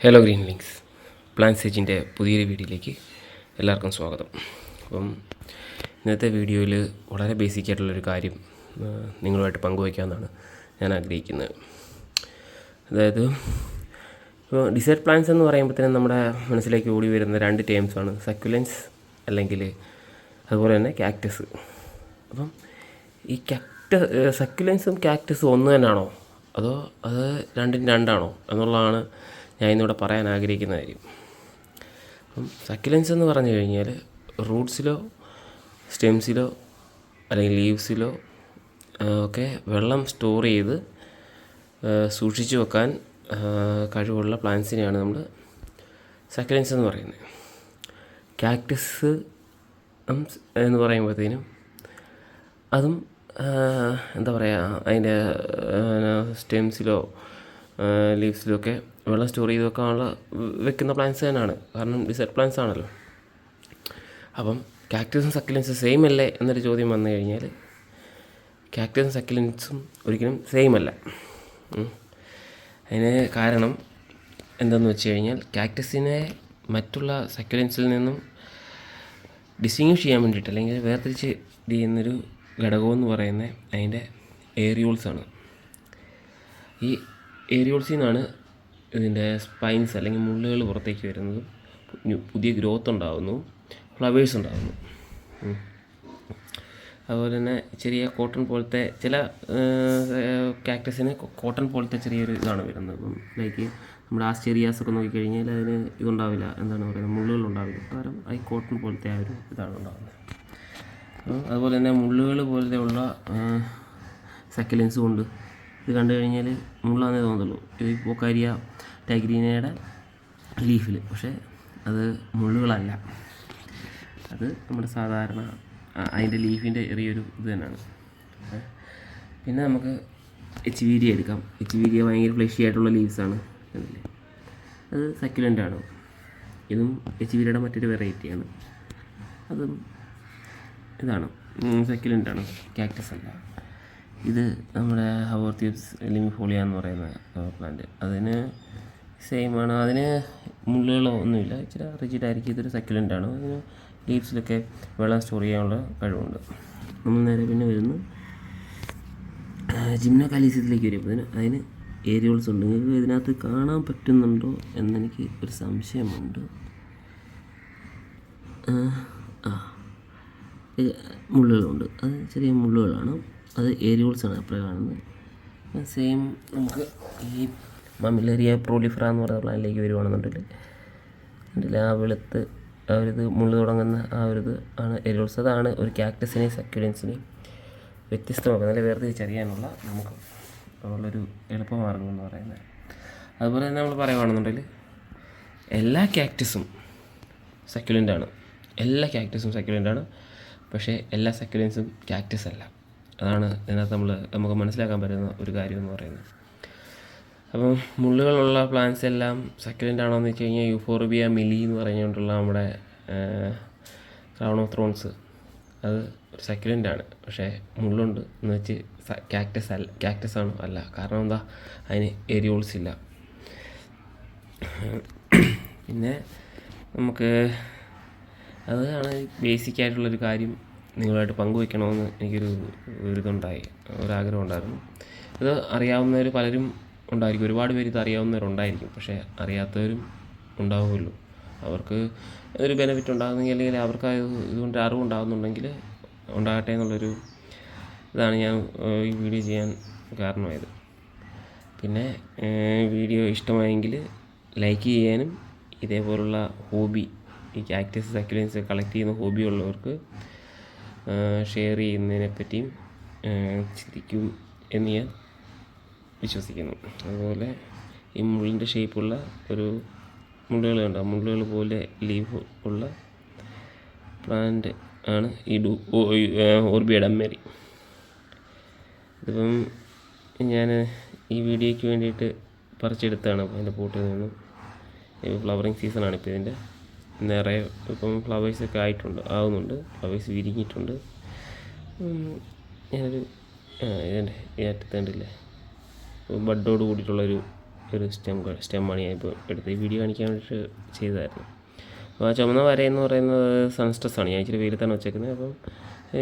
Hello green links plant സേജിൻ്റെ പുതിയൊരു വീഡിയോയിലേക്ക് എല്ലാവർക്കും സ്വാഗതം. അപ്പം ഇന്നത്തെ വീഡിയോയിൽ വളരെ ബേസിക് ആയിട്ടുള്ളൊരു കാര്യം നിങ്ങളുമായിട്ട് പങ്കുവയ്ക്കാമെന്നാണ് ഞാൻ ആഗ്രഹിക്കുന്നത്. അതായത് ഇപ്പോൾ ഡിസേർട്ട് പ്ലാന്റ്സ് എന്ന് പറയുമ്പോഴത്തേനും നമ്മുടെ മനസ്സിലേക്ക് ഓടി വരുന്ന രണ്ട് ടേംസാണ് സക്യുലൻസ് അല്ലെങ്കിൽ അതുപോലെ തന്നെ കാക്ടസ്. അപ്പം ഈ സക്യുലൻസും കാക്ടസും ഒന്ന് തന്നെയാണോ അതോ അത് രണ്ടും രണ്ടാണോ എന്നുള്ളതാണ് ഞാൻ ഇന്നിവിടെ പറയാൻ ആഗ്രഹിക്കുന്ന കാര്യം. അപ്പം സക്യുലൻസ് എന്ന് പറഞ്ഞു കഴിഞ്ഞാൽ റൂട്ട്സിലോ സ്റ്റെംസിലോ അല്ലെങ്കിൽ ലീവ്സിലോ ഒക്കെ വെള്ളം സ്റ്റോർ ചെയ്ത് സൂക്ഷിച്ചു വെക്കാൻ കഴിവുള്ള പ്ലാന്റ്സിനെയാണ് നമ്മൾ സക്യുലൻസ് എന്ന് പറയുന്നത്. കാക്ടസ് എന്ന് പറയുമ്പോഴത്തേനും അതും എന്താ പറയുക, അതിൻ്റെ സ്റ്റെംസിലോ ലീവ്സിലോ ഒക്കെ വെള്ളം സ്റ്റോർ ചെയ്ത് വെക്കുന്ന പ്ലാന്റ്സ് തന്നെയാണ്, കാരണം ഡിസേർട്ട് പ്ലാന്റ്സ് ആണല്ലോ. അപ്പം കാക്ടസും സക്യുലൻസും സെയിം അല്ലേ എന്നൊരു ചോദ്യം വന്നു കഴിഞ്ഞാൽ കാക്ടസും സക്യുലൻസും ഒരിക്കലും സെയിം അല്ല. അതിന് കാരണം എന്താണെന്ന് വെച്ച് കഴിഞ്ഞാൽ കാക്ടസിനെ മറ്റുള്ള സക്യുലൻസിൽ നിന്നും ഡിസ്റ്റിങ്വിഷ് ചെയ്യാൻ വേണ്ടിയിട്ട് അല്ലെങ്കിൽ വേർതിരിച്ച് ചെയ്യുന്നൊരു ഘടകമെന്ന് പറയുന്നത് അതിൻ്റെ ഏരിയോൾസാണ്. ഈ ഏരിയോൾസിൽ നിന്നാണ് ഇതിൻ്റെ സ്പൈൻസ് അല്ലെങ്കിൽ മുള്ളുകൾ പുറത്തേക്ക് വരുന്നതും പുതിയ ഗ്രോത്ത് ഉണ്ടാകുന്നു, ഫ്ലവേഴ്സ് ഉണ്ടാകുന്നു. അതുപോലെ തന്നെ ചെറിയ കോട്ടൺ പോലത്തെ ചില കാക്ടസിന് കോട്ടൺ പോലത്തെ ചെറിയൊരു ഇതാണ് വരുന്നത്. ഇപ്പം ലൈക്ക് നമ്മുടെ ആസ്റ്റേറിയാസ് ഒക്കെ നോക്കിക്കഴിഞ്ഞാൽ അതിന് ഇതുണ്ടാവില്ല, എന്താണ് പറയുന്നത്, മുള്ളുകളുണ്ടാവില്ല, കാരണം ഈ കോട്ടൺ പോലത്തെ ആ ഒരു ഇതാണ് ഉണ്ടാകുന്നത്. അതുപോലെ തന്നെ മുള്ളുകൾ പോലത്തെയുള്ള സക്യുലൻസും ഉണ്ട്. ഇത് കണ്ടു കഴിഞ്ഞാൽ മുള്ളാന്നേ തോന്നുള്ളൂ, ഈ പോക്കാരിയ ടൈഗ്രീനയുടെ ലീഫിൽ, പക്ഷേ അത് മുള്ളുകളല്ല, അത് നമ്മുടെ സാധാരണ അതിൻ്റെ ലീഫിൻ്റെ ചെറിയൊരു ഇത് തന്നെയാണ്. പിന്നെ നമുക്ക് എച്ച് എടുക്കാം. എച്ച് ഭയങ്കര ഫ്ലഷി ആയിട്ടുള്ള ലീവ്സാണ്, അതല്ലേ, അത് സക്യുലൻ്റാണ്. ഇതും എച്ച് മറ്റൊരു വെറൈറ്റിയാണ്, അതും ഇതാണ് സക്യുലൻ്റാണ്, കാക്ടസ് അല്ല. ഇത് നമ്മുടെ ഹോർത്തിയപ്സ് ലിമിഫോളിയ എന്ന് പറയുന്ന പ്ലാന്റ്, അതിന് സെയിമാണ്, അതിന് മുള്ളുകളോ ഒന്നുമില്ല, ഇച്ചിരി റിജിഡായിരിക്കും. ഇതൊരു സക്യുലൻ്റാണ്, അതിന് ലീവ്സിലൊക്കെ വെള്ളം സ്റ്റോർ ചെയ്യാനുള്ള കഴിവുണ്ട്. നമ്മൾ നേരെ പിന്നെ വരുന്നു ജിംനോകാലിസിയത്തിലേക്ക് വരുമ്പോൾ അതിന് ഏരിയോൾസ് ഉണ്ട്. നിങ്ങൾക്ക് ഇതിനകത്ത് കാണാൻ പറ്റുന്നുണ്ടോ എന്നെനിക്ക് ഒരു സംശയമുണ്ട്. മുള്ളുകളുണ്ട്, അത് ചെറിയ മുള്ളുകളാണ്, അത് ഏരിയോൾസാണ് അപ്പോൾ കാണുന്നത്. സെയിം നമുക്ക് ഈ മമിലേറിയ പ്രോലിഫറ എന്ന് പറയുന്ന പ്ലാനിലേക്ക് വരുവാണെന്നുണ്ടെങ്കിൽ അതിൽ ആ വെളുത്ത് ആ ഒരിത് മുള്ളു തുടങ്ങുന്ന ആ ഒരിത് ആണ് ഏരിയോൾസ്. അതാണ് ഒരു കാക്ടസിനെയും സക്യുലൻസിനെയും വ്യത്യസ്തമാക്കുന്നത്, നല്ല വേർതിരിച്ചറിയാനുള്ള നമുക്ക് ഉള്ളൊരു എളുപ്പമാർഗ്ഗം എന്ന് പറയുന്നത്. അതുപോലെ തന്നെ നമ്മൾ പറയുകയാണെന്നുണ്ടെങ്കിൽ എല്ലാ കാക്ടസും സക്യുലൻ്റാണ്, പക്ഷേ എല്ലാ സക്യുലൻസും കാക്ടസ് അല്ല. അതാണ് ഇതിനകത്ത് നമുക്ക് മനസ്സിലാക്കാൻ പറ്റുന്ന ഒരു കാര്യം എന്ന് പറയുന്നത്. അപ്പം മുള്ളുകളുള്ള പ്ലാന്റ്സ് എല്ലാം സക്യുലൻ്റ് ആണോ എന്ന് വെച്ച് കഴിഞ്ഞാൽ യൂഫോർബിയ മിലി എന്ന് പറഞ്ഞുകൊണ്ടുള്ള നമ്മുടെ ക്രൗൺ ഓഫ് ത്രോൺസ്, അത് ഒരു സക്യുലൻ്റാണ്, പക്ഷേ മുള്ളുണ്ട് എന്ന് വെച്ച് കാക്ടസ് ആണോ? അല്ല. കാരണം എന്താ, അതിന് ഏരിയോൾസ് ഇല്ല. പിന്നെ നമുക്ക് അതാണ് ബേസിക് ആയിട്ടുള്ളൊരു കാര്യം നിങ്ങളുമായിട്ട് പങ്കുവെക്കണമെന്ന് എനിക്കൊരു ഒരാഗ്രഹം ഉണ്ടായിരുന്നു. ഇത് അറിയാവുന്നവർ പലരും ഉണ്ടായിരിക്കും, ഒരുപാട് പേര് ഇത് അറിയാവുന്നവരുണ്ടായിരിക്കും, പക്ഷേ അറിയാത്തവരും ഉണ്ടാവുമല്ലോ. അവർക്ക് ഒരു ബെനിഫിറ്റ് ഉണ്ടാകുന്നെങ്കിൽ അല്ലെങ്കിൽ അവർക്ക് ഇതുകൊണ്ട് അറിവുണ്ടാകുന്നുണ്ടെങ്കിൽ ഉണ്ടാകട്ടെ എന്നുള്ളൊരു ഇതാണ് ഞാൻ ഈ വീഡിയോ ചെയ്യാൻ കാരണമായത്. പിന്നെ വീഡിയോ ഇഷ്ടമായെങ്കിൽ ലൈക്ക് ചെയ്യാനും, ഇതേപോലുള്ള ഹോബി, ഈ കാക്ടസ് സക്യുലൻസ് കളക്ട് ചെയ്യുന്ന ഹോബി ഉള്ളവർക്ക് ഷെയർ ചെയ്യുന്നതിനെ പറ്റിയും ചിന്തിക്കും എന്ന് ഞാൻ വിശ്വസിക്കുന്നു. അതുപോലെ ഈ മുള്ളിൻ്റെ ഷേപ്പുള്ള ഒരു മുള്ളുകളുണ്ട്, ആ മുള്ളുകൾ പോലെ ലീഫ് ഉള്ള പ്ലാന്റ് ആണ് ഈ ഓർബിയ ഡമ്മേരി. ഇതിപ്പം ഞാൻ ഈ വീഡിയോയ്ക്ക് വേണ്ടിയിട്ട് പറിച്ചെടുത്താണ് അതിൻ്റെ പോട്ടിൽ നിന്നും. ഫ്ലവറിങ് സീസണാണ് ഇപ്പോൾ ഇതിൻ്റെ, നിറയെ ഇപ്പം ഫ്ലവേഴ്സൊക്കെ ആവുന്നുണ്ട്, ഫ്ലവേഴ്സ് വിരിഞ്ഞിട്ടുണ്ട്. ഞാനൊരു ഇതിൻ്റെ ഈ അറ്റത്തുണ്ടല്ലേ ബഡോട് കൂടിയിട്ടുള്ളൊരു ഒരു സ്റ്റെമ്മാണ് ഞാൻ ഇപ്പോൾ എടുത്ത് ഈ വീഡിയോ കാണിക്കാൻ വേണ്ടിയിട്ട് ചെയ്തതായിരുന്നു. അപ്പോൾ ആ ചുമന്ന വരയെന്ന് പറയുന്നത് സൺസ്ട്രെസ്സാണ്. ഞാൻ ഇച്ചിരി വെയിലത്താണ് വെച്ചേക്കുന്നത്. അപ്പം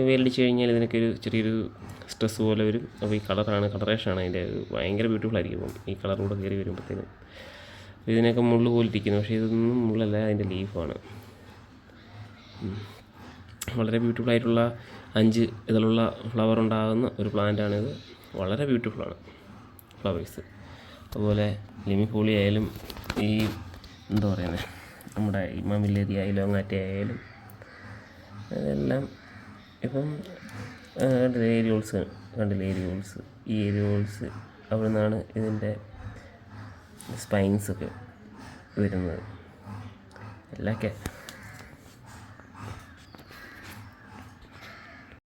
വെയിലടിച്ച് കഴിഞ്ഞാൽ ഇതിനൊക്കെ ഒരു ചെറിയൊരു സ്ട്രെസ് പോലെ വരും. അപ്പോൾ ഈ കളറേഷനാണ് അതിൻ്റെ ഭയങ്കര ബ്യൂട്ടിഫുൾ ആയിരിക്കും. അപ്പം ഈ കളറൂടെ കയറി വരുമ്പോഴത്തേനും ഇതിനൊക്കെ മുള്ളു പോലെ ഇരിക്കുന്നു. പക്ഷേ ഇതൊന്നും മുള്ളല്ല, അതിൻ്റെ ലീഫാണ്. വളരെ ബ്യൂട്ടിഫുൾ ആയിട്ടുള്ള 5 ഇതിലുള്ള ഫ്ലവർ ഉണ്ടാകുന്ന ഒരു പ്ലാന്റാണിത്. വളരെ ബ്യൂട്ടിഫുള്ളാണ് ഫ്ലവേഴ്സ്. അതുപോലെ ലിമിഫോളി ആയാലും ഈ എന്താ പറയുന്നത് നമ്മുടെ ഇമാമില്ലേരി ആയാലും അങ്ങാറ്റ ആയാലും അതെല്ലാം ഇപ്പം ഏരിയോൾസ് കണ്ടില്ലേ, ഈ ഏരിയോൾസ് അവിടെ നിന്നാണ് ഇതിൻ്റെ സ്പൈൻസൊക്കെ വരുന്നത്. എല്ലാം